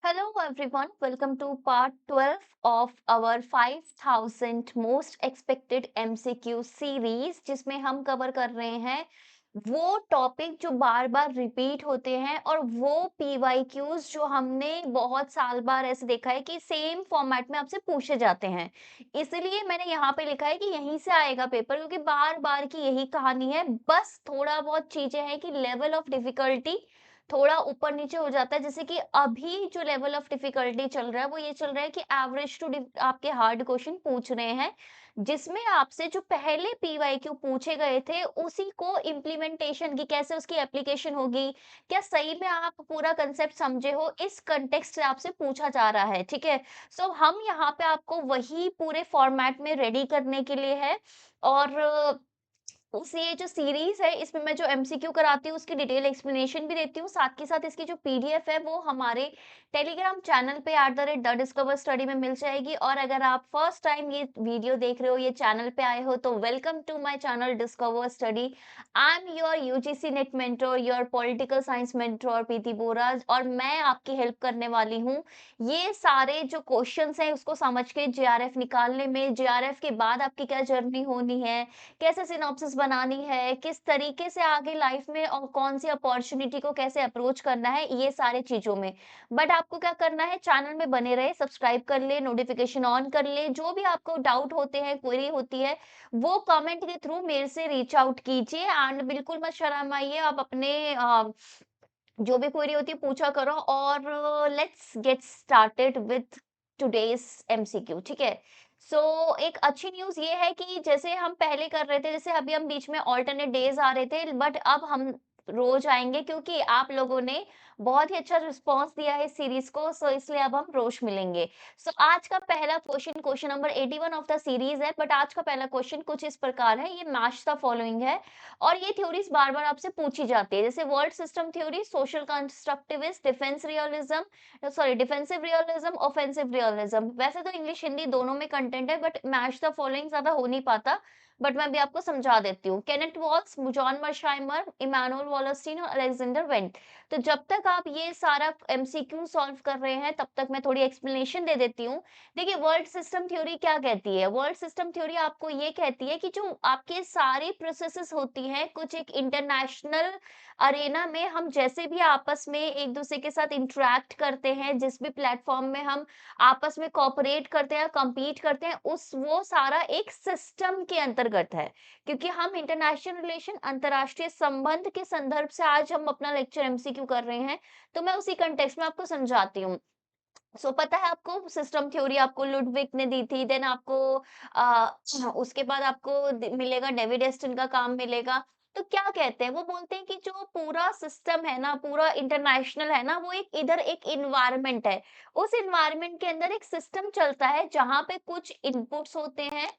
Hello everyone, welcome to part 12 of our 5000 most expected MCQ series जिसमें हम cover कर रहे हैं वो टॉपिक जो बार बार रिपीट होते हैं और वो PYQs जो हमने बहुत साल बार ऐसे देखा है कि सेम फॉर्मेट में आपसे पूछे जाते हैं। इसलिए मैंने यहाँ पे लिखा है कि यहीं से आएगा पेपर क्योंकि बार बार की यही कहानी है। बस थोड़ा बहुत चीजें हैं कि लेवल ऑफ डिफिकल्टी थोड़ा ऊपर नीचे हो जाता है। जैसे कि अभी जो लेवल ऑफ डिफिकल्टी चल रहा है वो ये चल रहा है कि एवरेज टू आपके हार्ड क्वेश्चन पूछ रहे हैं, जिसमें आपसे जो पहले पीवाईक्यू पूछे गए थे उसी को इम्प्लीमेंटेशन की कैसे उसकी एप्लीकेशन होगी, क्या सही में आप पूरा कंसेप्ट समझे हो, इस कंटेक्स्ट से आपसे पूछा जा रहा है। ठीक है, सो हम यहाँ पे आपको वही पूरे फॉर्मेट में रेडी करने के लिए है। और उस ये जो सीरीज़ है इसमें मैं जो एमसीक्यू कराती हूँ उसकी डिटेल एक्सप्लेनेशन भी देती हूँ, साथ के साथ इसकी जो पीडीएफ है वो हमारे टेलीग्राम चैनल पे @द डिस्कवर स्टडी में मिल जाएगी। और अगर आप फर्स्ट टाइम ये वीडियो देख रहे हो, ये चैनल पे आए हो, तो welcome to my channel Discover Study. I am your UGC NET mentor, your political science mentor Preeti Bora, और मैं आपकी हेल्प करने वाली हूँ ये सारे जो क्वेश्चंस हैं उसको समझ के जेआरएफ निकालने में। जेआरएफ के बाद आपकी क्या जर्नी होनी है, कैसे सिनॉप्सिस बनानी है, किस तरीके से आगे लाइफ में और कौन-सी अपॉर्च्युनिटी को कैसे अप्रोच करना है, ये सारी चीज़ों में। बट आपको क्या करना है, चैनल में बने रहे, सब्सक्राइब कर ले, नोटिफ़िकेशन ऑन कर ले, जो भी आपको डाउट होते हैं, क्वेरी होती है, वो कमेंट के थ्रू मेरे से रीच आउट कीजिए एंड बिल्कुल मत शर्माइए। आप अपने जो भी क्वेरी होती है पूछा करो। और let's get started with today's MCQ. ठीक है? एक अच्छी न्यूज़ ये है कि जैसे हम पहले कर रहे थे, जैसे अभी हम बीच में अल्टरनेट डेज़ आ रहे थे, बट अब हम रोज़ आएँगे क्योंकि आप लोगों ने बहुत ही अच्छा रिस्पॉन्स दिया है इस सीरीज़ को, सो इसलिए अब हम रोज़ मिलेंगे। आज का पहला question, question number 81 of the series है, बट आज का पहला क्वेश्चन कुछ इस प्रकार है, ये मैच द फॉलोइंग है। और ये थ्योरीज बार-बार आपसे पूछी जाती है, जैसे world system theory, social constructivist, defensive realism, offensive realism. वैसे तो इंग्लिश हिंदी दोनों में कंटेंट है, बट मैच द फॉलोइंग ज्यादा हो नहीं पाता। बट मैं अभी आपको समझा देती हूँ। केनेट वॉल्स, जॉन मर्शाइमर, इमानुअल वॉलस्टीन और अलेक्जेंडर वेंट। तो जब तक आप ये सारा एमसीक्यू सॉल्व कर रहे हैं तब तक मैं थोड़ी एक्सप्लेनेशन दे देती हूँ। देखिए, वर्ल्ड सिस्टम थ्योरी क्या कहती है? वर्ल्ड सिस्टम थ्योरी आपको ये कहती है कि जो आपके सारी प्रोसेसेस होती हैं, कुछ एक इंटरनेशनल अरेना में हम जैसे भी आपस में एक दूसरे के साथ इंटरेक्ट करते हैं, जिस भी प्लेटफॉर्म में हम आपस में कोऑपरेट करते हैं, compete करते हैं, उस वो सारा एक सिस्टम के अंतर्गत है। क्योंकि हम इंटरनेशनल रिलेशन, अंतर्राष्ट्रीय संबंध के संदर्भ से आज हम अपना लेक्चर एमसीक्यू कर रहे हैं, तो मैं उसी कंटेक्स्ट में आपको समझाती हूँ। पता है आपको, सिस्टम थ्योरी आपको लुडविग ने दी थी, देन आपको उसके बाद आपको मिलेगा, डेविड एस्टन का काम मिलेगा। तो क्या कहते हैं, वो बोलते हैं कि जो पूरा सिस्टम है ना, पूरा इंटरनेशनल है ना, वो एक इधर एक इन्वायरमेंट है। उस इन्वायरमेंट के अंदर एक सिस्टम चलता है जहां पे कुछ इनपुट्स होते हैं।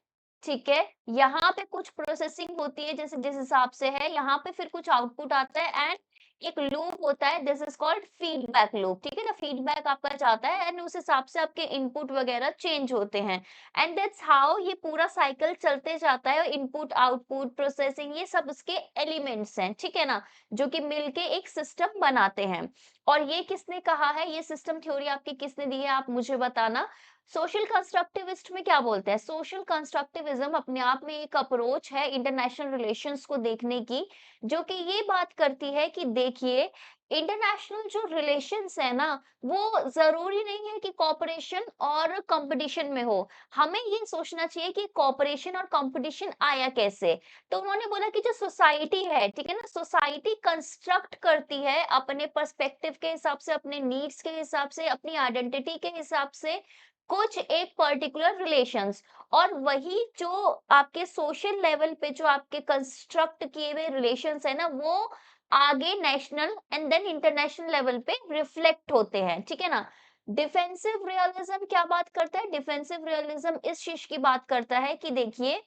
ठीक है, यहाँ पे कुछ प्रोसेसिंग होती है, जैसे जिस हिसाब से है, यहाँ पे फिर कुछ आउटपुट आता है एंड एक लूप होता है, this is called feedback loop. ठीक है ना, फीडबैक आपका जाता है एंड उस हिसाब से आपके इनपुट वगैरह चेंज होते हैं। एंड दैट्स हाउ ये पूरा साइकिल चलते जाता है। इनपुट, आउटपुट, प्रोसेसिंग, ये सब उसके एलिमेंट्स हैं। ठीक है ना, जो कि मिलके एक सिस्टम बनाते हैं। और ये किसने कहा है, ये सिस्टम थ्योरी आपकी किसने दी है, आप मुझे बताना। सोशल कंस्ट्रक्टिविस्ट में क्या बोलते हैं? सोशल कंस्ट्रक्टिविज्म अपने आप में एक अप्रोच है इंटरनेशनल रिलेशंस को देखने की, जो कि ये बात करती है कि देखिए, इंटरनेशनल जो रिलेशंस है ना, वो जरूरी नहीं है कि कॉपरेशन और कंपटीशन में हो। हमें ये सोचना चाहिए कि कॉपरेशन और कंपटीशन आया कैसे। तो उन्होंने बोला कि जो सोसाइटी है, ठीक है ना, सोसाइटी कंस्ट्रक्ट करती है अपने पर्सपेक्टिव के हिसाब से, अपने नीड्स के हिसाब से, अपनी आइडेंटिटी के हिसाब से कुछ एक पर्टिकुलर रिलेशंस। और वही जो आपके सोशल लेवल पे जो आपके कंस्ट्रक्ट किए हुए रिलेशंस है ना, वो आगे national and then international level पे रिफ्लेक्ट होते हैं। ठीक है ना। डिफेंसिव रियलिज्म क्या बात करता है? डिफेंसिव रियलिज्म इस चीज की बात करता है कि देखिए,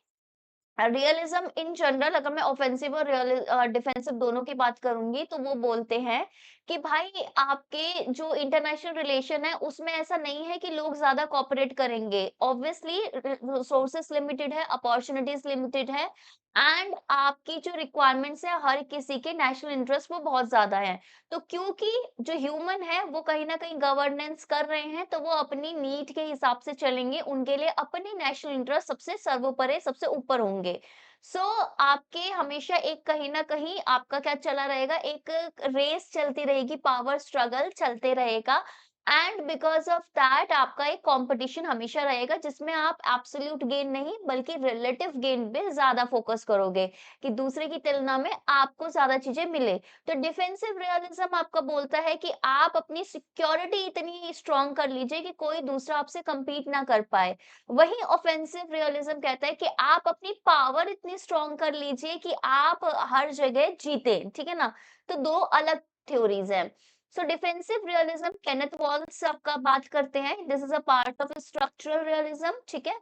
रियलिज्म इन जनरल, अगर मैं ऑफेंसिव और डिफेंसिव दोनों की बात करूंगी, तो वो बोलते हैं कि भाई, आपके जो इंटरनेशनल रिलेशन है उसमें ऐसा नहीं है कि लोग ज्यादा कोऑपरेट करेंगे। ऑब्वियसली रिसोर्सेस लिमिटेड है, अपॉर्चुनिटीज लिमिटेड है। एंड आपकी जो रिक्वायरमेंट्स है हर किसी के नेशनल इंटरेस्ट वो बहुत ज्यादा है। तो क्योंकि जो ह्यूमन है वो कहीं ना कहीं गवर्नेंस कर रहे हैं, तो वो अपनी नीड के हिसाब से चलेंगे, उनके लिए अपने नेशनल इंटरेस्ट सबसे सर्वोपरि सबसे ऊपर होंगे। सो आपके हमेशा एक कहीं ना कहीं आपका क्या चला रहेगा, एक रेस चलती रहेगी, पावर स्ट्रगल चलते रहेगा। एंड बिकॉज ऑफ दैट आपका एक कंपटीशन हमेशा रहेगा, जिसमें आप एब्सोल्यूट गेन नहीं बल्कि रिलेटिव गेन पे ज्यादा फोकस करोगे, कि दूसरे की तुलना में आपको ज्यादा चीजें मिले। तो डिफेंसिव रियलिज्म आपका बोलता है कि आप अपनी सिक्योरिटी इतनी स्ट्रांग कर लीजिए कि कोई दूसरा आपसे compete ना कर पाए। वही ऑफेंसिव रियलिज्म कहता है कि आप अपनी पावर इतनी स्ट्रांग कर लीजिए कि आप हर जगह जीते, ठीक है ना। तो दो अलग थ्योरीज हैं। सो डिफेंसिव रियलिज्म केनेथ वॉल्स आपका बात करते हैं, this is a part of structural realism, ठीक है।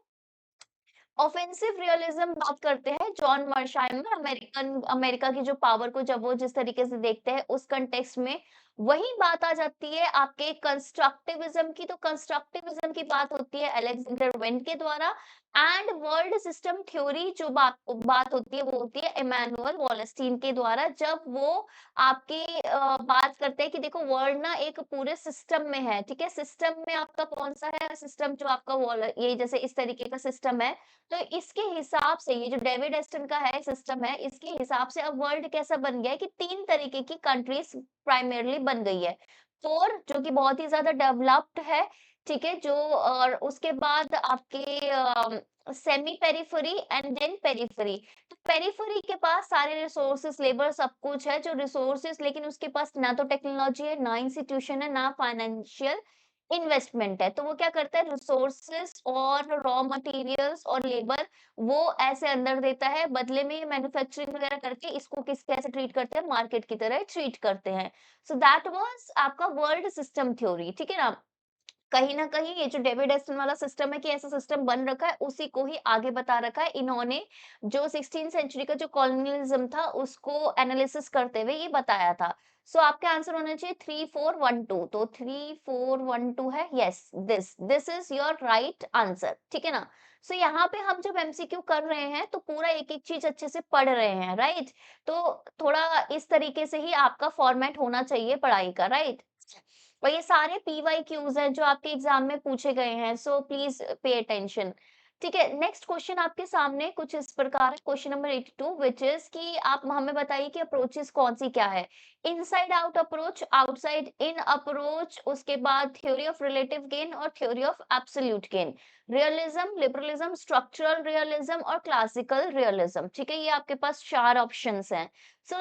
ऑफेंसिव रियलिज्म बात करते हैं जॉन मर्शाइमर, अमेरिका की जो पावर को जब वो जिस तरीके से देखते हैं उस कंटेक्स्ट में। वही बात आ जाती है आपके कंस्ट्रक्टिविज्म की, तो कंस्ट्रक्टिविज्म की बात होती है अलेक्जेंडर वेंट के द्वारा। एंड वर्ल्ड सिस्टम थ्योरी जो बात बात होती है वो होती है इमैनुअल वॉलस्टीन के द्वारा, जब वो आपकी बात करते हैं कि देखो वर्ल्ड ना एक पूरे सिस्टम में है, ठीक है। सिस्टम में आपका कौन सा है सिस्टम, जो आपका वॉल ये जैसे इस तरीके का सिस्टम है। तो इसके हिसाब से ये जो डेविड एस्टन का है सिस्टम है, इसके हिसाब से अब वर्ल्ड कैसा बन गया है कि 3 तरीके की कंट्रीज प्राइमरली बन गई है। 4 जो कि बहुत ही ज़्यादा डेवलप्ड है, ठीक है? जो और उसके बाद आपके semi periphery and then periphery. तो पेरिफेरी के पास सारे रिसोर्सेज, लेबर सब कुछ है, जो रिसोर्सेज, लेकिन उसके पास ना तो टेक्नोलॉजी है, ना इंस्टीट्यूशन है, ना फाइनेंशियल इन्वेस्टमेंट है। तो वो क्या करता है, रिसोर्सेस और रॉ मटेरियल्स और लेबर वो ऐसे अंदर देता है, बदले में ये मैन्युफैक्चरिंग वगैरह करके इसको किस कैसे ट्रीट करते हैं, मार्केट की तरह ट्रीट करते हैं। सो दैट वाज आपका वर्ल्ड सिस्टम थ्योरी, ठीक है ना। कहीं न कहीं ये जो डेविड एस्टन वाला सिस्टम है कि ऐसा सिस्टम बन रखा है, उसी को ही आगे बता रखा है इन्होंने, जो 16th सेंचुरी का जो कॉलोनियलिज्म था उसको एनालिसिस करते हुए ये बताया था। सो आपका आंसर होना चाहिए 3412, तो 3412 है, yes, this is your right answer, ठीक है ना। सो यहाँ पे हम जब एमसीक्यू कर रहे हैं तो पूरा एक-एक चीज अच्छे से पढ़ रहे हैं, राइट? तो थोड़ा इस तरीके से ही आपका फॉर्मेट होना चाहिए पढ़ाई का, राइट? और ये सारे पीवाईक्यूज हैं जो आपके एग्जाम में पूछे गए हैं, सो प्लीज पे अटेंशन। ठीक है, नेक्स्ट क्वेश्चन आपके सामने कुछ इस प्रकार है, क्वेश्चन नंबर 82 व्हिच इज कि आप हमें बताइए कि अप्रोचेस कौन सी क्या है। Inside out approach, outside in approach, उसके बाद थ्योरी ऑफ रिलेटिव गेन और theory of absolute gain, realism, liberalism, structural realism और क्लासिकल रियलिज्म। ठीक है, ये आपके पास 4 ऑप्शंस हैं। सो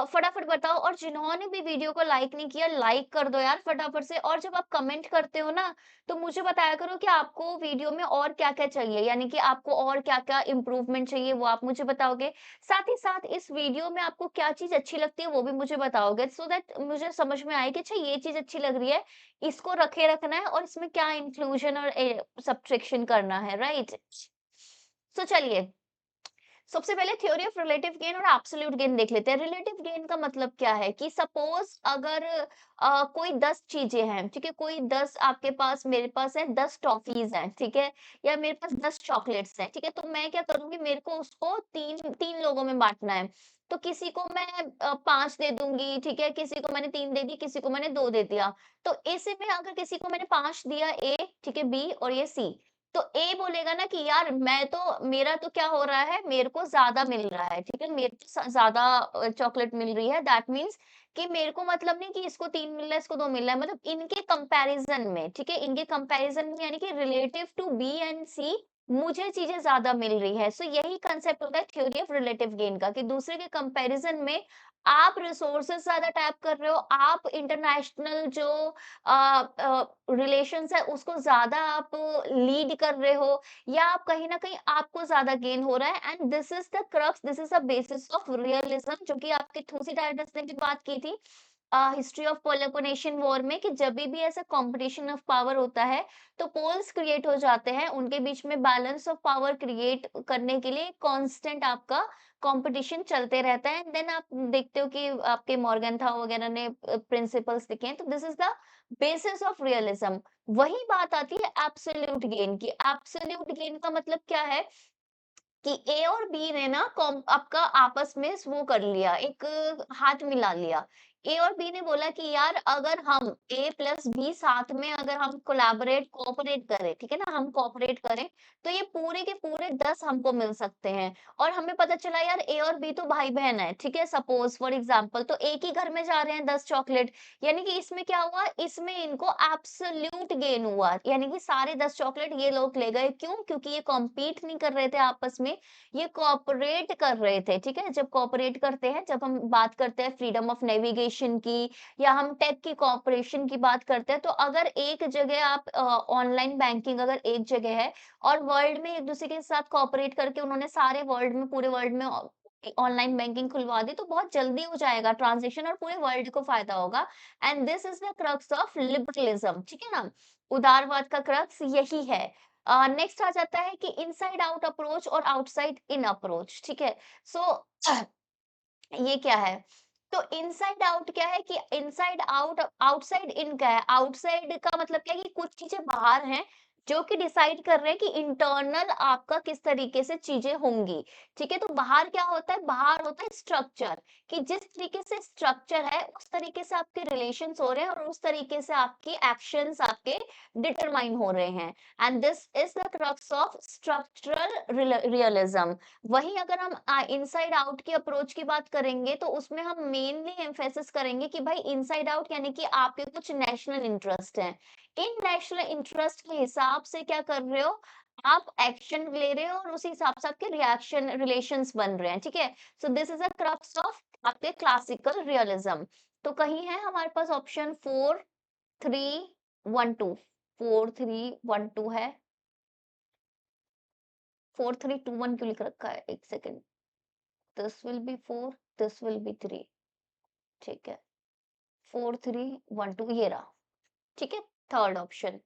फटाफट बताओ, और जिन्होंने भी वीडियो को लाइक नहीं किया लाइक कर दो यार फटाफट से। और जब आप कमेंट करते हो ना, तो मुझे बताया करो कि आपको वीडियो में और क्या-क्या चाहिए, यानी कि आपको और क्या-क्या इम्प्रूवमेंट चाहिए वो आप मुझे बताओगे। साथ ही साथ इस वीडियो में आपको क्या चीज़ अच्छी लगती है वो भी मुझे बताओगे, सो दैट मुझे समझ में आए कि अच्छा ये चीज़ अच्छी लग रही है, इसको रखे रखना है और इसमें क्या इंक्लूजन और सब्ट्रैक्शन करना है, राइट? सो चलिए, सबसे पहले थ्योरी ऑफ रिलेटिव गेन और एब्सोल्यूट गेन देख लेते हैं। रिलेटिव गेन का मतलब क्या है कि सपोज अगर कोई 10 चीजें हैं, ठीक है, कोई 10 आपके पास, मेरे पास है 10 टॉफीज हैं, ठीक है, या मेरे पास 10 चॉकलेट्स हैं, ठीक है, तो मैं क्या करूंगी, मेरे को उसको तीन तीन लोगों में बांटना है। तो किसी को मैं 5 दे दूंगी, ठीक है, किसी को मैंने 3 दे दी, किसी को मैंने 2 दे दिया। तो ऐसे में अगर किसी को मैंने 5 दिया, ए, ठीक है, बी और ये सी, तो ए बोलेगा ना कि यार मैं तो, मेरा तो क्या हो रहा है, मेरे को ज़्यादा मिल रहा है, ठीक है? मेरे को ज़्यादा चॉकलेट मिल रही है, दैट मीन्स कि मेरे को मतलब नहीं कि इसको 3 मिल रहा है, इसको 2 मिल रहा है, मतलब इनके कंपैरिज़न में, ठीक है? इनके कंपैरिज़न में यानी कि रिलेटिव टू बी एंड सी मुझे चीज़ें ज़्यादा मिल रही है। सो यही कांसेप्ट होता है थ्योरी ऑफ रिलेटिव गेन का, कि दूसरे के कंपैरिज़न में आप रिसोर्सेज़ ज़्यादा टैप कर रहे हो, आप इंटरनेशनल जो रिलेशंस है उसको ज़्यादा आप लीड कर रहे हो, या आप कहीं न कहीं आपको ज़्यादा गेन हो रहा है। And this is the crux, this is the basis of realism, जो कि आपके थूसिडाइडस ने भी बात की थी हिस्ट्री ऑफ पेलोपोनेशियन वॉर में, कि जभी भी ऐसा कॉम्पिटिशन ऑफ पावर होता है, तो पोल्स क्रिएट हो जाते हैं, उनके बीच में बैलेंस ऑफ पावर क्रिएट करने के लिए कांस्टेंट आपका कंपटीशन चलते रहता है। एंड देन आप देखते हो कि आपके मॉर्गन था वगैरह ने प्रिंसिपल्स लिखे हैं, तो this is the basis of realism. वही बात आती है एब्सोल्यूट गेन की। एब्सोल्यूट गेन का मतलब क्या है, कि ए और बी ने ना आपका आपस में वो कर लिया, एक हाथ मिला लिया। ए और बी ने बोला कि यार अगर हम ए प्लस बी साथ में अगर हम कोऑपरेट करें, ठीक है ना, हम कोऑपरेट करें तो ये पूरे के पूरे 10 हमको मिल सकते हैं। और हमें पता चला यार ए और बी तो भाई बहन है, ठीक है, सपोज फॉर एग्जाम्पल, तो एक ही घर में जा रहे हैं 10 चॉकलेट, यानी कि इसमें क्या हुआ, इसमें इनको एब्सोल्यूट गेन हुआ, यानी कि सारे 10 चॉकलेट ये लोग ले गए। क्यों? क्योंकि ये कॉम्पीट नहीं कर रहे थे आपस में, ये कोऑपरेट कर रहे थे, ठीक है? जब कोऑपरेट करते हैं, जब हम बात करते हैं फ्रीडम ऑफ नेविगेशन की या हम टेक की कोऑपरेशन की बात करते हैं, तो अगर एक जगह आप ऑनलाइन बैंकिंग अगर एक जगह है और वर्ल्ड में एक दूसरे के साथ कोऑपरेट करके उन्होंने सारे वर्ल्ड में पूरे वर्ल्ड में ऑनलाइन बैंकिंग खुलवा दी, तो बहुत जल्दी हो जाएगा ट्रांज़ैक्शन और पूरे वर्ल्ड को फ़ायदा होगा। And this is the crux of liberalism, ठीक है ना? उदारवाद का क्रक्स यही है। नेक्स्ट आ जाता है कि इनसाइड आउट अप्रोच और आउटसाइड इन अप्रोच, ठीक है? सो ये क्या है? तो इनसाइड आउट क्या है कि इनसाइड आउट आउटसाइड इन क्या है? आउटसाइड का मतलब क्या है कि कुछ चीज़ें बाहर हैं, जो कि डिसाइड कर रहे हैं कि इंटरनल आपका किस तरीके से चीज़ें होंगी, ठीक है? तो बाहर क्या होता है? बाहर होता है स्ट्रक्चर, कि जिस तरीके से स्ट्रक्चर है, उस तरीके से आपके रिलेशंस हो रहे हैं और उस तरीके से आपके एक्शंस आपके डिटरमाइन हो रहे हैं। And this is the crux of structural realism. वहीं अगर हम इनसाइड आउट की अप्रोच की बात करेंगे तो उसमें हम मेनली एम्फेसिस करेंगे कि भाई इनसाइड आउट यानी कि आपके कुछ नेशनल इंटरेस्ट हैं। इन नेशनल इंटरेस्ट के हिसाब से क्या कर रहे हो? आप एक्शन ले रहे हो और उसी हिसाब से आपके रिएक्शन रिलेशंस बन रहे हैं, ठीक है? So this is a crux of आपके क्लासिकल रियलिज्म। तो कहीं है हमारे पास ऑप्शन 4 3 1 2, 4 3 1 2 है। 4 3 2 1 क्यों लिख रखा है? एक second. This will be 4, this will be 3, ठीक है। 4 3 1 2 ये रहा, ठीक है। थर्ड ऑप्शन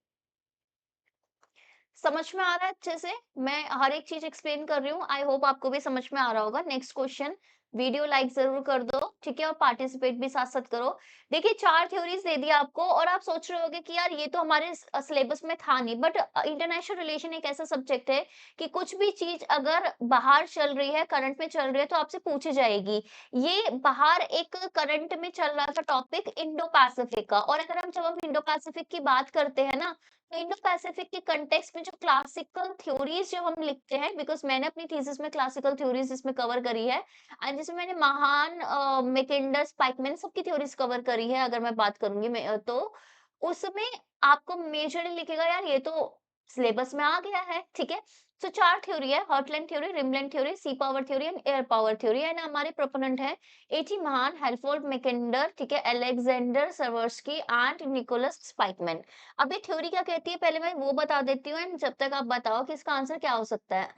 समझ में आ रहा है अच्छे से? मैं हर एक चीज एक्सप्लेन कर रही हूँ, आई होप आपको भी समझ में आ रहा होगा। नेक्स्ट क्वेश्चन, वीडियो लाइक जरूर कर दो, ठीक है, और पार्टिसिपेट भी साथ साथ करो। देखिए 4 थ्योरीज दे दिया आपको और आप सोच रहे होगे कि यार ये तो हमारे सिलेबस में था नहीं, बट इंटरनेशनल रिलेशन एक ऐसा सब्जेक्ट है कि कुछ भी चीज अगर बाहर चल रही है, करंट में चल रही है, तो आपसे पूछी जाएगी। ये बाहर एक करंट में चल रहा था टॉपिक इंडो पैसिफिक का, और अगर हम जब हम इंडो पैसिफिक की बात करते हैं ना, इंडो पैसिफिक के कंटेक्स्ट में जो क्लासिकल थ्योरीज जो हम लिखते हैं, बिकॉज मैंने अपनी थीसिस में क्लासिकल थ्योरीज इसमें कवर करी है, एंड जिसमें मैंने महान मैकेंडर स्पाइकमैन सबकी थ्योरीज कवर करी है, अगर मैं बात करूंगी मैं तो उसमें आपको मेजरली लिखेगा यार ये तो सिलेबस में आ गया है, ठीक है। सो 4 थ्योरी है, heartland theory, rimland theory, sea power theory and air power theory, and हमारे प्रोपोनेंट है एटी महान, हेल्फोर्ड मैकेंडर, ठीक है, Alexander Seversky and Nicholas Spykman. अब ये थ्योरी क्या कहती है पहले मैं वो बता देती हूँ, एंड जब तक आप बताओ कि इसका आंसर क्या हो सकता है।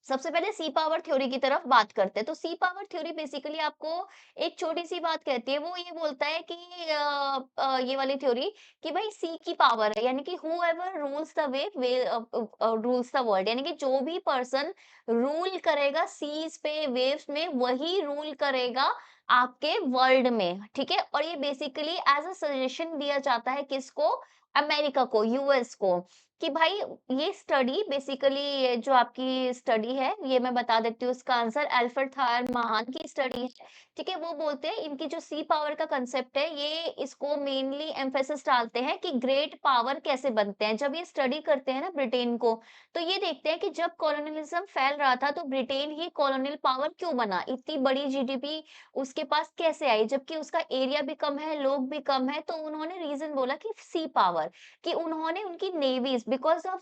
सबसे पहले सी पावर थ्योरी की तरफ बात करते हैं। तो सी पावर थ्योरी बेसिकली आपको एक छोटी-सी बात कहती है। वो ये बोलता है कि ये वाली थ्योरी कि भाई सी की पावर है, यानी कि whoever rules the rules the world, यानी कि जो भी पर्सन रूल करेगा सीज पे, वेव्स में, वही रूल करेगा आपके वर्ल्ड में, ठीक है? और ये बेसिकली एज़ अ सजेशन दिया जाता है किसको? अमेरिका को, यूएस को, कि भाई ये स्टडी बेसिकली ये जो आपकी स्टडी है, ये मैं बता देती हूँ इसका आंसर, अल्फ्रेड थायर महान की स्टडी है, ठीक है। वो बोलते हैं इनकी जो सी पावर का कंसेप्ट है, ये इसको मेनली एम्फेसिस डालते हैं कि ग्रेट पावर कैसे बनते हैं। जब ये स्टडी करते हैं ना ब्रिटेन को, तो ये देखते हैं कि जब कॉलोनियलिज्म फैल रहा था तो ब्रिटेन ही कॉलोनियल पावर क्यों बना, इतनी बड़ी जीडीपी उसके पास कैसे आई, जबकि उसका एरिया भी कम है, लोग भी कम है। तो उन्होंने रीजन बोला कि सी पावर, कि उन्होंने उनकी navies, because of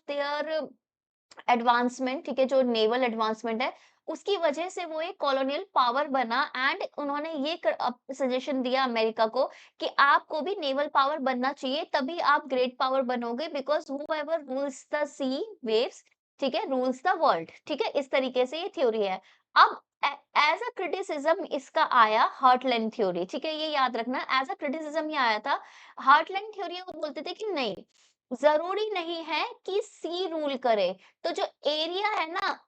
their advancement, ठीक है, जो नेवल एडवांसमेंट है, उसकी वजह से वो एक कॉलोनियल पावर बना। एंड उन्होंने ये सजेशन दिया अमेरिका को कि आपको भी नेवल पावर बनना चाहिए, तभी आप ग्रेट पावर बनोगे, because whoever rules the sea waves, ठीक है, रूल्स द वर्ल्ड, ठीक है। इस तरीके से ये थ्योरी है। अब एज अ क्रिटिसिज्म इसका आया हार्टलैंड थ्योरी, ठीक है, ये याद रखना, एज अ क्रिटिसिज्म ये आया था। हार्टलैंड थ्योरी वो बोलते थे कि नहीं, जरूरी नहीं है कि सी रूल करे। तो जो एरिया है ना,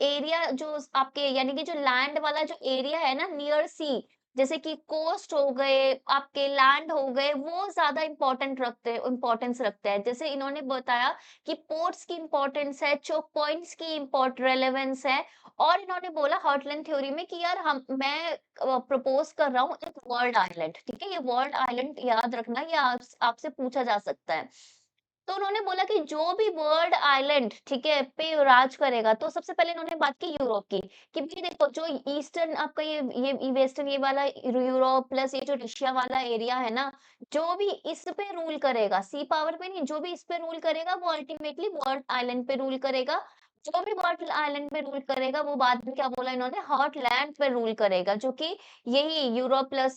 एरिया जो आपके, यानी कि जो लैंड वाला जो एरिया है ना नियर सी, जैसे कि कोस्ट हो गए, आपके लैंड हो गए, वो ज़्यादा इम्पोर्टेंस रखते हैं। जैसे इन्होंने बताया कि पोर्ट्स की इम्पोर्टेंस है, चोक पॉइंट्स की इम्पोर्ट रेलेवेंस है और इन्होंने बोला हार्टलैंड थ्योरी में कि यार मैं प्रपोज़ कर रहा हूँ एक वर्ल्ड आइलैंड, ठीक है? ये वर्ल्ड आइलैंड याद रखना, ये आपसे पूछा जा सकता है। तो उन्होंने बोला कि जो भी वर्ल्ड आइलैंड, ठीक है, पे राज करेगा, तो सबसे पहले इन्होंने बात की यूरोप की, कि भाई देखो जो ईस्टर्न आपका ये वेस्टर्न ये वाला यूरोप प्लस ये जो रशिया वाला एरिया है ना, जो भी इस पे रूल करेगा, सी पावर पे नहीं, जो भी इस पे रूल करेगा वो अल्टीमेटली वर्ल्ड आइलैंड पे रूल करेगा। जो भी वर्ल्ड आइलैंड पे रूल करेगा वो बाद में क्या बोला इन्होंने, हॉटलैंड पे रूल करेगा, जो कि यही यूरोप प्लस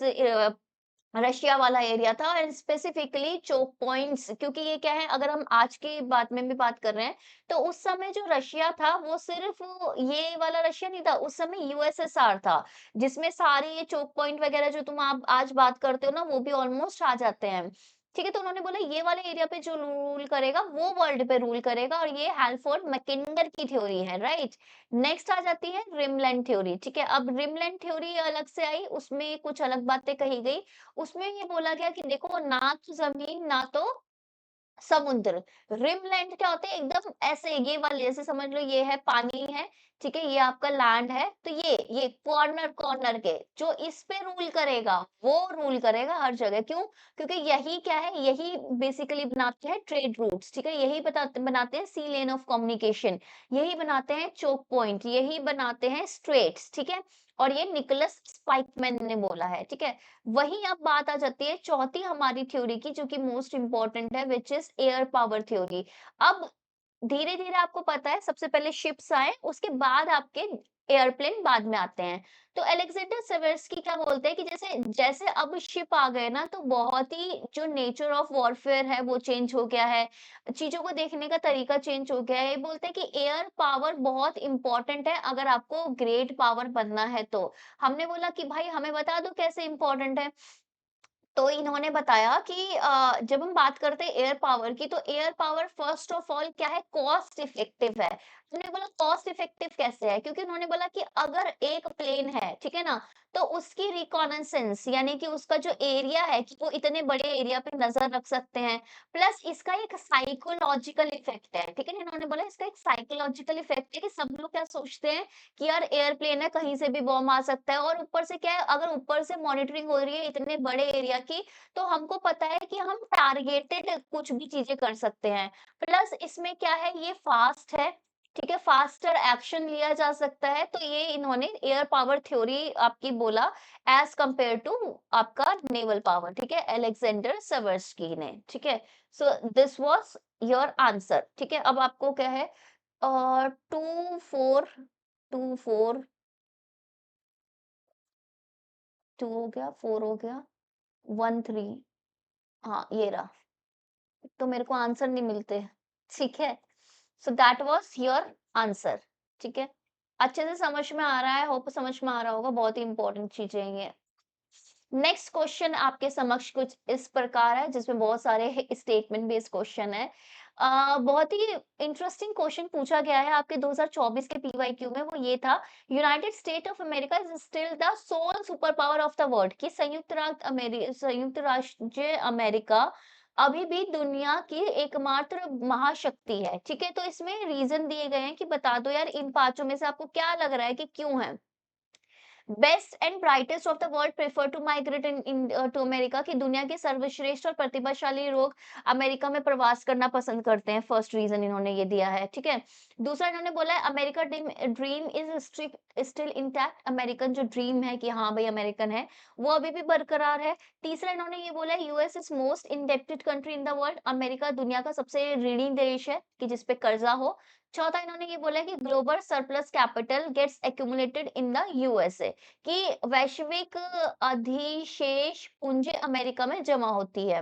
रशिया वाला एरिया था एंड स्पेसिफिकली चोक पॉइंट्स, क्योंकि ये क्या है, अगर हम आज की बात में भी बात कर रहे हैं तो उस समय जो रशिया था वो सिर्फ ये वाला रशिया नहीं था, उस समय यूएसएसआर था, जिसमें सारे ये चोक पॉइंट वगैरह जो तुम आप आज बात करते हो ना वो भी ऑलमोस्ट आ जाते हैं। ठीक है, तो उन्होंने बोला ये वाले एरिया पे जो रूल करेगा वो वर्ल्ड पे रूल करेगा और ये हैल्फोर्ड मैकेंडर की थ्योरी है, राइट? नेक्स्ट आ जाती है रिमलैंड थ्योरी। ठीक है, अब रिमलैंड थ्योरी अलग से आई, उसमें कुछ अलग बातें कही गई। उसमें ये बोला गया कि देखो ना तो जमीन ना तो समुद्र। रिमलैंड क्या होते हैं, एकदम ऐसे ये वाले, जैसे समझ लो ये है पानी है, ठीक है, ये आपका लैंड है, तो ये कॉर्नर कॉर्नर के जो इस पे रूल करेगा वो रूल करेगा हर जगह। क्यों? क्योंकि यही क्या है, यही बेसिकली बनाते हैं ट्रेड रूट्स, ठीक है, यही बनाते हैं सी लेन ऑफ कम्युनिकेशन, यही बनाते हैं चोक पॉइंट, यही बनाते हैं स्ट्रेट्स, ठीक है। और ये निकोलस स्पाइकमैन ने बोला है, ठीक है। वहीं अब बात आ जाती है चौथी हमारी थ्योरी की, जो कि मोस्ट इम्पोर्टेंट है, which is air power theory. अब धीरे-धीरे आपको पता है सबसे पहले शिप्स आए, उसके बाद आपके एयरप्लेन बाद में आते हैं। तो अलेक्जेंडर सेवर्स्की क्या बोलते हैं कि जैसे जैसे अब शिप आ गए ना, तो बहुत ही जो नेचर ऑफ वॉरफेयर है वो चेंज हो गया है, चीज़ों को देखने का तरीका चेंज हो गया है। ये बोलते हैं कि एयर पावर बहुत इम्पोर्टेंट है अगर आपको ग्रेट पावर बनना है तो। हमने बोला कि भाई हमें बता दो कैसे इम्पोर्टेंट है? तो इन्होंने बताया कि जब हम बात करते हैं एयर पावर की, तो air power first of all क्या है, कॉस्ट इफेक्टिव है। उन्होंने बोला कॉस्ट इफेक्टिव कैसे है, क्योंकि उन्होंने बोला कि अगर एक प्लेन है, ठीक है ना, तो उसकी रिकॉनेसेंस यानी कि उसका जो एरिया है कि वो इतने बड़े एरिया पे नजर रख सकते हैं, प्लस इसका एक साइकोलॉजिकल इफेक्ट है, ठीक है ना, इन्होंने बोला इसका एक साइकोलॉजिकल इफेक्ट है कि सब लोग क्या सोचते हैं कि यार एयरप्लेन है, कहीं से भी बॉम्ब आ सकता है, और ऊपर से क्या है, अगर ऊपर से मॉनिटरिंग हो रही है इतने बड़े एरिया की, तो हमको पता है कि हम टारगेटेड कुछ भी चीजें कर सकते हैं। प्लस इसमें क्या है, ये फास्ट है, ठीक है, फास्टर एक्शन लिया जा सकता है, तो ये इन्होंने एयर पावर थ्योरी आपकी बोला एज कंपेयर टू आपका नेवल पावर, ठीक है, अलेक्जेंडर सवर्स्की ने, ठीक है। So this was your answer, ठीक है। अब आपको क्या है, 2-4, 2-4, 2 हो गया, 4 हो गया, 1-3, हाँ, ये रहा। तो मेरे को आंसर नहीं मिलते, ठीक है। So that was your answer, ठीक है। अच्छे से समझ में आ रहा है, होप समझ में आ रहा होगा, बहुत ही इंपॉर्टेंट चीजें हैं ये। नेक्स्ट क्वेश्चन आपके समक्ष कुछ इस प्रकार है, जिसमें बहुत सारे स्टेटमेंट बेस्ड क्वेश्चन है। बहुत ही इंटरेस्टिंग क्वेश्चन पूछा गया है आपके 2024 के पीवाईक्यू में, वो ये था, United State of America is still the sole super power of the world, कि संयुक्त राज्य अमेरिका अभी भी दुनिया की एकमात्र महाशक्ति है, ठीक है। तो इसमें रीजन दिए गए हैं कि बता दो यार इन पांचों में से आपको क्या लग रहा है कि क्यों है। Best and brightest of the world prefer to migrate in to America, की दुनिया के सर्वश्रेष्ठ और प्रतिभाशाली लोग अमेरिका में प्रवास करना पसंद करते हैं, फर्स्ट रीजन इन्होंने ये दिया है, ठीक है। दूसरा इन्होंने बोला है America dream is still intact, American जो ड्रीम है कि हाँ भाई अमेरिकन है, वो अभी भी बरकरार है। तीसरा इन्होंने ये बोला है US is most indebted country in the world, America दुनिया का सबसे ऋणी देश है कि जिसपे कर्जा हो। चौथा इन्होंने ये बोला है कि global surplus capital gets accumulated in the USA, कि वैश्विक अधिशेष पूंजी अमेरिका में जमा होती है।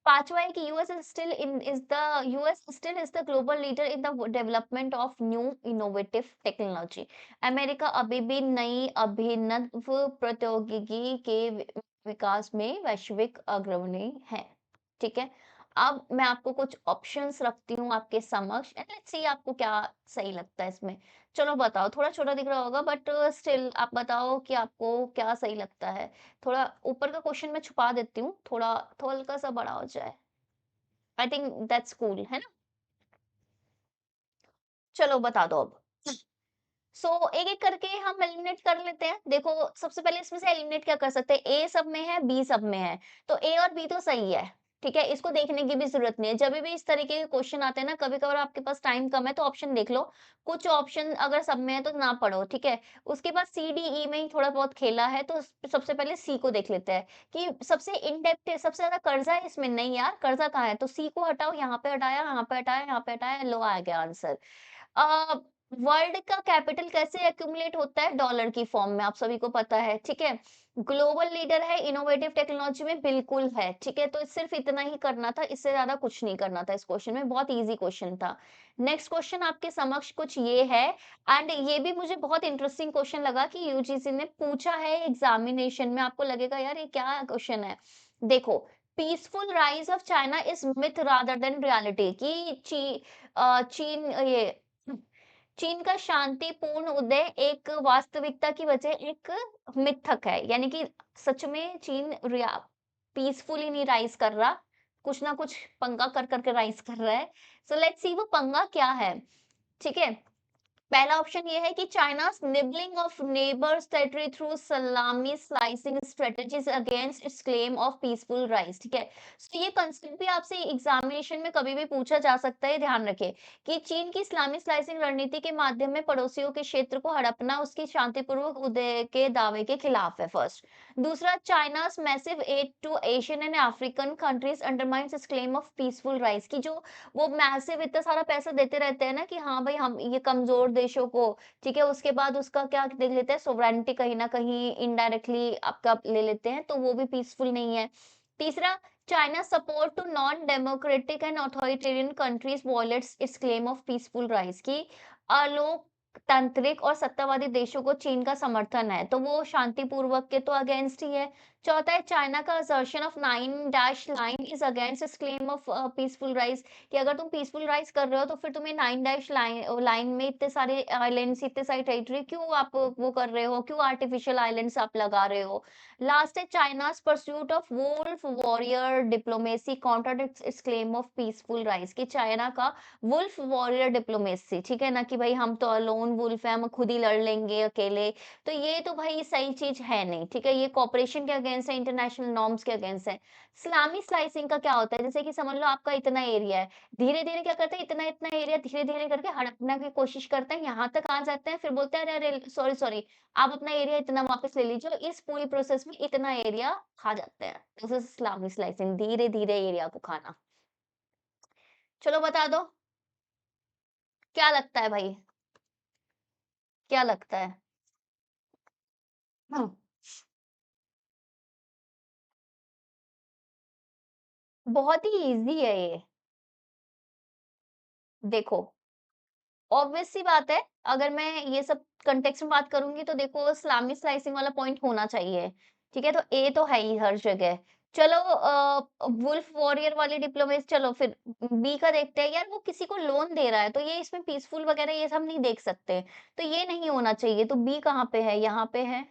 पांचवा है कि US still is the global leader in the development of new innovative technology, America अभी भी नई अभिनव प्रौद्योगिकी के विकास में वैश्विक अग्रणी है, ठीक है। अब मैं आपको कुछ ऑप्शंस रखती हूँ आपके समक्ष एंड लेट्स सी आपको क्या सही लगता है इसमें। चलो बताओ, थोड़ा छोटा दिख रहा होगा बट स्टिल आप बताओ कि आपको क्या सही लगता है। थोड़ा ऊपर का क्वेश्चन मैं छुपा देती हूँ, थोड़ा हल्का-सा बड़ा हो जाए। आई थिंक दैट्स कूल, है ना? चलो बता दो अब। सो एक-एक करके हम एलिमिनेट कर लेते हैं। देखो, सबसे पहले इसमें से एलिमिनेट क्या कर सकते हैं, ए सब में है, बी सब में है। तो ए और बी तो सही है, ठीक है? इसको देखने की भी ज़रूरत नहीं है। जभी भी इस तरीके के क्वेश्चन आते हैं ना, कभी-कभार आपके पास टाइम कम है तो ऑप्शन देख लो। कुछ ऑप्शन अगर सब में है तो ना पढ़ो, ठीक है? उसके बाद सी, डी, ई में ही थोड़ा बहुत खेला है तो सबसे पहले सी को देख लेते हैं कि सबसे इन डेप्थ सबसे ज़्यादा कर्ज़ा है इसमें। नहीं यार, कर्ज़ा कहाँ है? तो सी को हटाओ, यहाँ पे हटाया, यहाँ पे हटाया, यहाँ पे हटाया, लो आ गया आंसर। अ, वर्ल्ड का कैपिटल कैसे एक्यूमुलेट होता है? डॉलर की फॉर्म में, आप सभी को पता है, ठीक है? ग्लोबल लीडर है इनोवेटिव टेक्नोलॉजी में, बिल्कुल है, ठीक है? तो सिर्फ इतना ही करना था, इससे ज़्यादा कुछ नहीं करना था इस क्वेश्चन में, बहुत ईज़ी क्वेश्चन था। नेक्स्ट क्वेश्चन आपके समक्ष कुछ ये है एंड ये भी मुझे बहुत इंटरेस्टिंग क्वेश्चन लगा कि यूजीसी ने पूछा है एग्जामिनेशन में, आपको लगेगा यार ये क्या क्वेश्चन है? देखो, peaceful rise of China is myth rather than reality कि चीन ये चीन का शांतिपूर्ण उदय एक वास्तविकता की वजह एक मिथक है, यानी कि सच में चीन रिया पीसफुली नहीं राइज कर रहा, कुछ ना कुछ पंगा कर करके राइज कर रहा है। सो लेट्स सी वो पंगा क्या है, ठीक है? पहला ऑप्शन ये है कि चाइना's nibbling of neighbors territory through salami slicing strategies against its claim of peaceful rise, ठीक है? तो ये कंसेप्ट भी आपसे एग्जामिनेशन में कभी भी पूछा जा सकता है, ध्यान रखें कि चीन की इस्लामी स्लाइसिंग रणनीति के माध्यम में पड़ोसियों के क्षेत्र को हड़पना उसकी शांतिपूर्वक उदय के दावे के खिलाफ है, फर्स्ट। दूसरा, चाइना's massive aid to Asian and African countries undermines its claim of peaceful rise, की जो वो मैसिव इतना सारा पैसा देते रहते हैं ना कि हाँ भाई हम ये कमजोर देशों को, ठीक है, उसके बाद उसका क्या देख लेते हैं, सोवरेनिटी कहीं ना कहीं इनडायरेक्टली आपका ले लेते हैं, तो वो भी पीसफुल नहीं है। तीसरा, China support to non democratic and authoritarian countries violates its claim of peaceful rise की अलोकतांत्रिक और सत्तावादी देशों को चीन का समर्थन है, तो वो शांतिपूर्वक के तो अगेंस्ट ही है। चौथा है, चाइना का assertion of 9 dash line is against it's claim of peaceful rise, कि अगर तुम पीसफुल राइज कर रहे हो तो फिर तुम्हें 9 डैश लाइन में इतने सारे आइलैंड्स, इतने सारी टेरिटरी क्यों आप वो कर रहे हो, क्यों आर्टिफिशियल आइलैंड्स आप लगा रहे हो। लास्ट है, China's pursuit of wolf warrior diplomacy contradicts its claim of peaceful rise, कि चाइना का वुल्फ वॉरियर डिप्लोमेसी, ठीक है ना, कि भाई हम तो अलोन वुल्फ है, हम खुद ही लड़ लेंगे अकेले, तो ये तो भाई सही चीज है नहीं, ठीक है? ये कॉपरेशन के अगेंस्ट है, इंटरनेशनल नॉर्म्स के अगेंस्ट है। इस्लामी स्लाइसिंग का क्या होता है, जैसे कि समझ लो आपका इतना एरिया है, धीरे धीरे क्या करते हैं, इतना इतना एरिया धीरे धीरे करके हड़पने की कोशिश करते हैं, यहाँ तक आ जाते हैं, फिर बोलते हैं अरे अरे सॉरी सॉरी, आप अपना एरिया इतना वापस ले लीजिए, इस पूरी प्रोसेस में इतना एरिया खा जाते हैं। दिस इज इस्लामी स्लाइसिंग, धीरे धीरे एरिया को खाना। चलो बता दो, क्या लगता है भाई, क्या लगता है? हम्म, बहुत ही इजी है ये। देखो, ऑब्वियस सी बात है, अगर मैं ये सब कॉन्टेक्स्ट में बात करूँगी तो देखो इस्लामी स्लाइसिंग वाला पॉइंट होना चाहिए, ठीक है? तो ए तो है ही हर जगह। चलो वुल्फ वॉरियर वाली डिप्लोमेसी, चलो फिर बी का देखते हैं। यार वो किसी को लोन दे रहा है, तो ये इसमें पीसफुल वगैरह ये सब नहीं देख सकते, तो ये नहीं होना चाहिए। तो बी कहाँ पे है? यहाँ पे है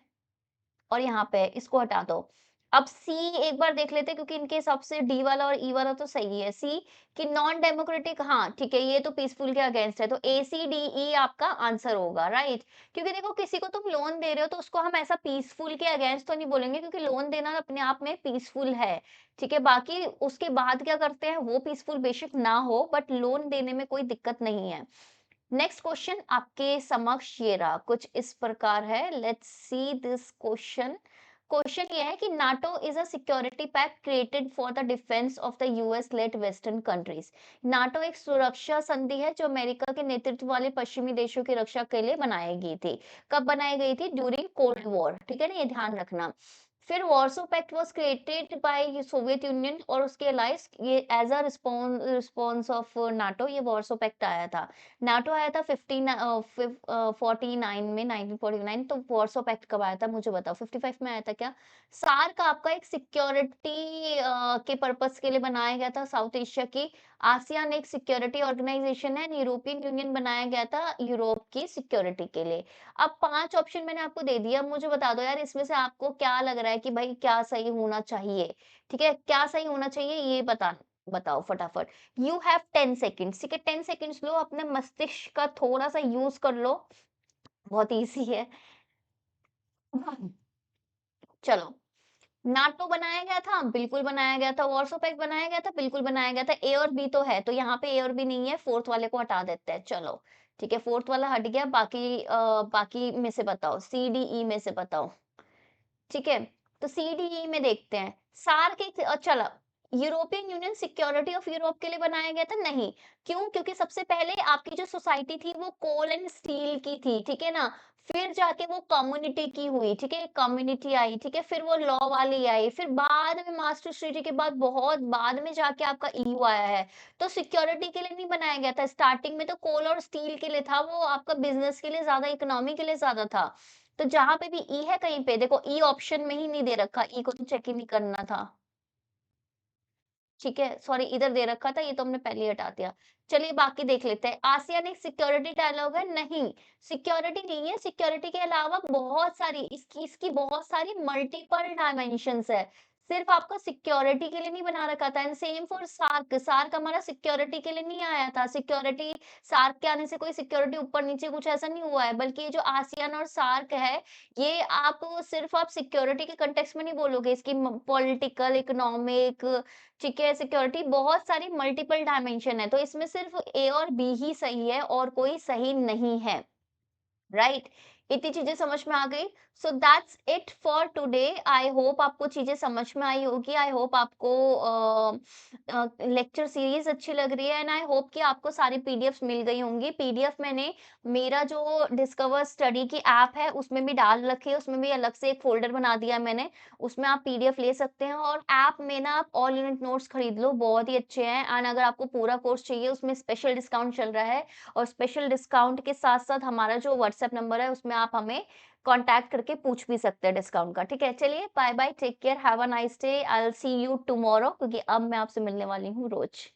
और यहाँ पे है, इसको हटा दो। अब सी एक बार देख लेते हैं क्योंकि इनके हिसाब से डी वाला और ई वाला तो सही है। सी कि नॉन डेमोक्रेटिक, हाँ, ठीक है, ये तो पीसफुल के अगेंस्ट है, तो ए, सी, डी, ई आपका आंसर होगा, राइट? क्योंकि देखो किसी को तुम लोन दे रहे हो तो उसको हम ऐसा पीसफुल के अगेंस्ट तो नहीं बोलेंगे, क्योंकि लोन देना अपने आप में पीसफुल है, ठीक है? बाकी उसके बाद क्या करते हैं वो पीसफुल बेशक ना हो, बट लोन देने में कोई दिक्कत नहीं है। नेक्स्ट क्वेश्चन आपके समक्ष ये रहा, कुछ इस प्रकार है, let's see this question. Question ये है कि NATO is a security pact created for the defence of the US led western countries. NATO एक सुरक्षा संधि है जो अमेरिका के नेतृत्व वाले पश्चिमी देशों की रक्षा के लिए बनाई गई थी। कब बनाई गई थी? ड्यूरिंग कोल्ड वॉर, ठीक है ना, ये ध्यान रखना। फिर Warsaw pact was created by Soviet Union और उसके अलाइज, ये as a response of NATO, ये वार्सो पैक्ट आया था। नाटो आया था 49 में, 1949। तो वार्सो पैक्ट कब आया था मुझे बताओ, 55 में आया था क्या? सार्क आपका एक सिक्योरिटी के पर्पस के लिए बनाया गया था साउथ एशिया की। आसियान एक सिक्योरिटी ऑर्गेनाइजेशन है, यूरोपियन यूनियन बनाया गया था यूरोप की सिक्योरिटी के लिए। अब 5 ऑप्शन मैंने आपको दे दिया, अब मुझे बता दो यार इसमें से आपको क्या लग रहा है कि भाई क्या सही होना चाहिए? ठीक है, क्या सही होना चाहिए ये बताओ फटाफट। यू हैव 10 सेकंड्स, ठीक है? 10 सेकंड्स लो, अपने मस्तिष्क का थोड़ा-सा यूज़ कर लो, बहुत ईज़ी है। चलो, नाटो बनाया गया था, बिल्कुल बनाया गया था। वार्सो पैक्ट बनाया गया था, बिल्कुल बनाया गया था। ए और बी तो है, तो यहाँ पे ए और बी नहीं है, 4th वाले को हटा देते हैं। चलो, ठीक है, 4th वाला हट गया, बाकी में से बताओ, सी, डी, ई में से बताओ। ठीक है, तो सीडीई में देखते हैं। सार्क एक चलो, European union security of Europe के लिए बनाया गया था? नहीं। क्यों? क्योंकि सबसे पहले आपकी जो सोसाइटी थी वो कोल एंड स्टील की थी, ठीक है ना? फिर जाके वो कम्युनिटी की हुई, ठीक है? कम्युनिटी आई, ठीक है? फिर वो लॉ वाली आई, फिर बाद में मास्टर्स ट्रीटी के बाद बहुत बाद में जाके आपका ईयू आया है। तो सिक्योरिटी के लिए नहीं बनाया गया था, स्टार्टिंग में तो कोल और स्टील के लिए था, वो आपका बिज़नेस के लिए ज़्यादा, इकोनॉमी के लिए ज़्यादा था। तो जहाँ पे भी ई है कहीं पे देखो, ई ऑप्शन में ही नहीं दे रखा, ई को तो चेक ही नहीं करना था। ठीक है, सॉरी इधर दे रखा था, ये तो हमने पहले ही हटा दिया। चलिए बाकी देख लेते हैं। आसियान एक सिक्योरिटी डायलॉग है? नहीं, सिक्योरिटी नहीं है, सिक्योरिटी के अलावा बहुत सारी इसकी इसकी बहुत सारी मल्टीपल डायमेंशंस है। सिर्फ आपको सिक्योरिटी के लिए नहीं बना रखा था। And same for SAARC, SAARC हमारा सिक्योरिटी के लिए नहीं आया था। सिक्योरिटी, सार्क के आने से कोई सिक्योरिटी ऊपर-नीचे कुछ ऐसा नहीं हुआ है, बल्कि ये जो आसियान और सार्क है, ये आप सिर्फ आप सिक्योरिटी के कॉन्टेक्स्ट में नहीं बोलोगे, इसकी म पॉलिटिकल, इकोनॉमिक, ठीक है, सिक्योरिटी बहुत सारी मल्टीपल डायमेंशन है, तो इसमें सिर्फ ए और बी ही सही है और कोई सही नहीं है। राइट, इतनी चीजें समझ में आ गई। So that's it for today. I hope आपको चीजें समझ में आई होगी। आई होप आपको लेक्चर सीरीज अच्छी लग रही है, एंड आई होप कि आपको सारी पीडीएफ्स मिल गई होंगी। पीडीएफ मैंने मेरा जो डिस्कवर स्टडी की ऐप है उसमें भी डाल रखी है, उसमें भी अलग से एक फोल्डर बना दिया है मैंने, उसमें आप पीडीएफ ले सकते हैं। और ऐप में ना आप ऑल यूनिट नोट्स खरीद लो, बहुत ही अच्छे हैं। एंड अगर आपको पूरा कोर्स चाहिए उसमें स्पेशल डिस्काउंट चल रहा है, और स्पेशल डिस्काउंट के साथ-साथ हमारा जो व्हाट्सएप नंबर है उसमें आप हमें कॉन्टैक्ट करके पूछ भी सकते हैं डिस्काउंट का। ठीक है? चलिए bye bye, take care, have a nice day, I will see you tomorrow, क्योंकि अब मैं आपसे मिलने वाली हूँ रोज़।